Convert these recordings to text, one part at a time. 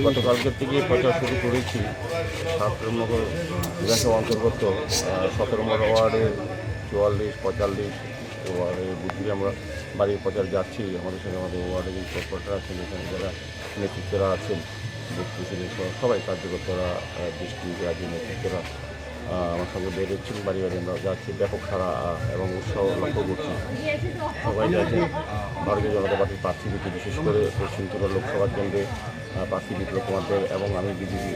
গতকালকের থেকে প্রচার শুরু করেছি। সাতনগর বিধানসভা অন্তর্গত 17 নম্বর ওয়ার্ডের 44, 45 ওয়ার্ডের বুথে আমরা বাড়ির প্রচার যাচ্ছি। আমাদের সঙ্গে আমাদের ওয়ার্ডের যে কর্পোরেটর আছেন, এখানে যারা নেতৃত্বরা আছেন, বুথ প্রেসিডেন্ট সবাই কার্যকর্তারা, ডিস্ট্রিক্ট রাজ্যের নেতৃত্বরা আমার সঙ্গে বেরোচ্ছেন। বাড়ি বাড়ি আমরা যাচ্ছি, ব্যাপক সাড়া এবং উৎসাহ লক্ষ্য করছি। সবাই যাচ্ছেন ভারতীয় জনতা পার্টির প্রার্থী দিকে, বিশেষ করে পশ্চিম ত্রিপুরা লোকসভা কেন্দ্রে প্রার্থী বিপ্লব কুমারদের এবং আমি বিজেপি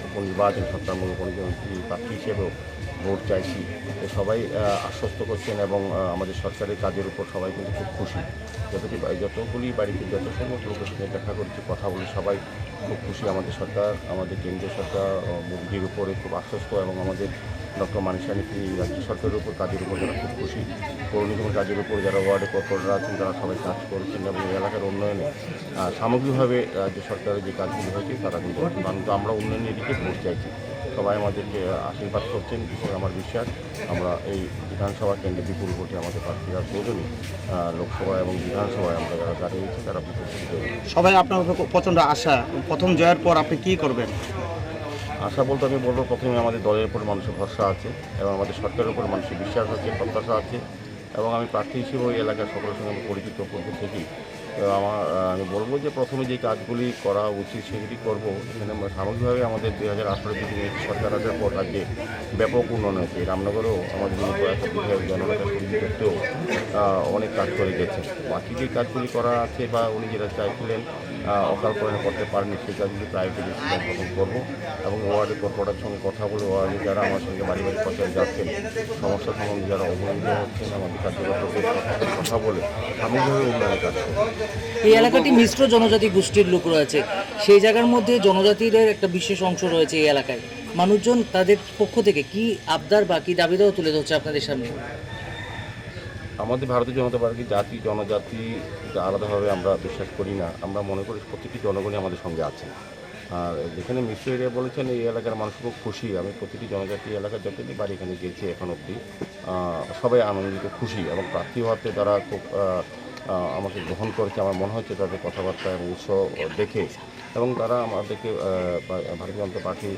উপনির্বাচন সত্তামূলক প্রার্থী হিসেবেও ভোট চাইছি। সবাই আশ্বস্ত করছেন এবং আমাদের সরকারের কাজের উপর সবাই কিন্তু খুব খুশি। যতগুলি বাড়িতে যত সমস্ত লোকের সঙ্গে দেখা করছি, কথা বলি, সবাই খুব খুশি। আমাদের সরকার, আমাদের কেন্দ্রীয় সরকার মোদিজির উপরে খুব আশ্বস্ত এবং আমাদের ডক্টর মানিক সাহা রাজ্য সরকারের উপর কাজের উপর যারা খুব খুশি। পৌর নিগমের কাজের উপর যারা ওয়ার্ডে কর্পোরেটর আছেন, তারা সবাই কাজ করছেন এবং এই এলাকার উন্নয়নে সামগ্রিকভাবে রাজ্য সরকারের যে কাজগুলি হয়েছে তারা কিন্তু আমরা উন্নয়নের দিকে ভোট চাইছি। সবাই আমাদেরকে আশীর্বাদ করছেন। আমার বিশ্বাস আমরা এই বিধানসভা কেন্দ্রে বিপুল ভোটে আমাদের প্রার্থীরা প্রয়োজনই লোকসভা এবং বিধানসভায় আমরা যারা দাঁড়িয়েছি তারা বিপুল ভোটে। সবাই আপনার প্রচণ্ড আশা, প্রথম জয়ের পর আপনি কী করবেন? আশা বলতে আমি বলবো, প্রথমে আমাদের দলের উপর মানুষের ভরসা আছে এবং আমাদের সরকারের উপর মানুষের বিশ্বাস আছে, প্রত্যাশা আছে এবং আমি প্রার্থী হিসেবে ওই এলাকার সকলের সঙ্গে আমি পরিচিত পূর্ব থেকেই। তো আমি বলবো যে প্রথমে যে কাজগুলি করা উচিত সেগুলি করবো। এখানে সামগ্রিকভাবে আমাদের 2018 বিজেপি সরকার আসার পর রাজ্যে ব্যাপক উন্নয়ন হয়েছে। রামনগরেও আমাদের কয়েকটা বিধায়ক জননেতা সঞ্জিতেও অনেক কাজ করে গেছে। বাকি যে কাজগুলি করা আছে বা উনি যেটা চাইছিলেন অকাল পরিণত করতে পারেনি, সেই কাজগুলি প্রায়োরিটি প্রথম করবো এবং ওয়ার্ডের কর্পোরেটরের সঙ্গে কথা বলে ওয়ার্ডে যারা আমার সঙ্গে বাড়ি বাড়ি প্রচারে যাচ্ছেন, সমস্যা সম্বন্ধে যারা অবহিত হচ্ছেন, আমাদের কার্যকর্তাদের কথা বলে সামগ্রিকভাবে উন্নয়নের কাজ করবো। এই এলাকাটি মিশ্র জনজাতি গোষ্ঠীর লোক রয়েছে, সেই জায়গার মধ্যে জনজাতিদের একটা বিশেষ অংশ রয়েছে এই এলাকায়। মানুষজন তাদের পক্ষ থেকে কি আবদার বা কি দাবি দেওয়া তুলে ধরছে আপনাদের সামনে? আমাদের ভারতীয় জনতা পার্টি জাতি জনজাতি আলাদাভাবে আমরা বিশ্বাস করি না। আমরা মনে করি প্রতিটি জনগণই আমাদের সঙ্গে আছে। আর যেখানে মিশ্র এরিয়া বলেছেন, এই এলাকার মানুষ খুব খুশি। আমি প্রতিটি জনজাতি এলাকার যতটি বাড়ি এখানে গেছি এখন অবধি, সবাই আনন্দিত, খুশি এবং প্রার্থী হওয়াতে তারা খুব আমাকে গ্রহণ করেছে। আমার মনে হচ্ছে তাদের কথাবার্তা এবং উৎসাহ দেখে এবং তারা আমাদেরকে ভারতীয় জনতা পার্টি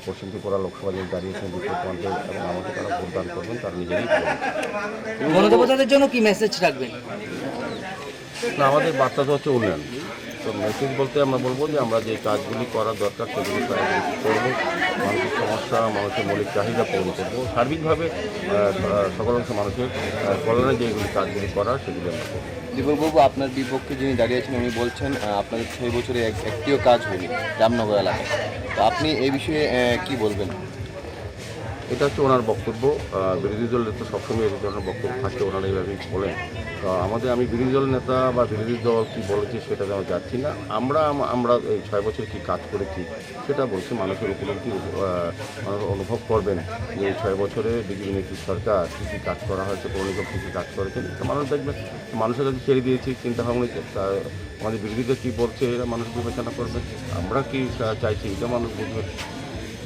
পশ্চিম ত্রিপুরা লোকসভা যে দাঁড়িয়েছেন বিপ্লব কুমারদের এবং আমাকে তারা ভোটদান করবেন, তারা নিজেরই গণদেবতাদের জন্য কি মেসেজ রাখবেন? না, আমাদের বার্তা তো হচ্ছে উন্নয়ন। তো মেসেজ বলতে আমরা বলবো যে আমরা যে কাজগুলি করার দরকার সেগুলি করবো, মানুষের সমস্যা, মানুষের মৌলিক চাহিদা পূরণ করবো, সার্বিকভাবে সকল অংশ মানুষের কল্যাণে যেগুলি কাজগুলি করার সেগুলি আমরা করবো। দীপকবাবু, আপনার বিপক্ষে যিনি দাঁড়িয়েছেন উনি বলছেন আপনাদের 6 বছরে একটিও কাজ হয়নি রামনগর এলাকায়। তো আপনি এই বিষয়ে কি বলবেন? এটা হচ্ছে ওনার বক্তব্য। বিরোধী দলের তো সবসময় এই ধরনের বক্তব্য থাকে, ওনারা এইভাবেই বলেন। তো আমি বিরোধী দলের নেতা বা বিরোধী দল কী বলেছে সেটা আমি যাচ্ছি না। আমরা এই 6 বছর কী কাজ করেছি সেটা বলছি। মানুষের উপলব্ধি মানুষ অনুভব করবেন যে এই 6 বছরে বিজেপি নেতৃত্ব সরকার কী কী কাজ করা হয়েছে, পৌর নিগম কী কী কাজ করেছেন, মানুষ দেখবেন। মানুষের কাছে ছেড়ে দিয়েছি চিন্তাভাবনা, আমাদের বিরোধীরা কী বলছে এরা মানুষ বিবেচনা করবে, আমরা কী চাইছি এটা মানুষ বুঝবে।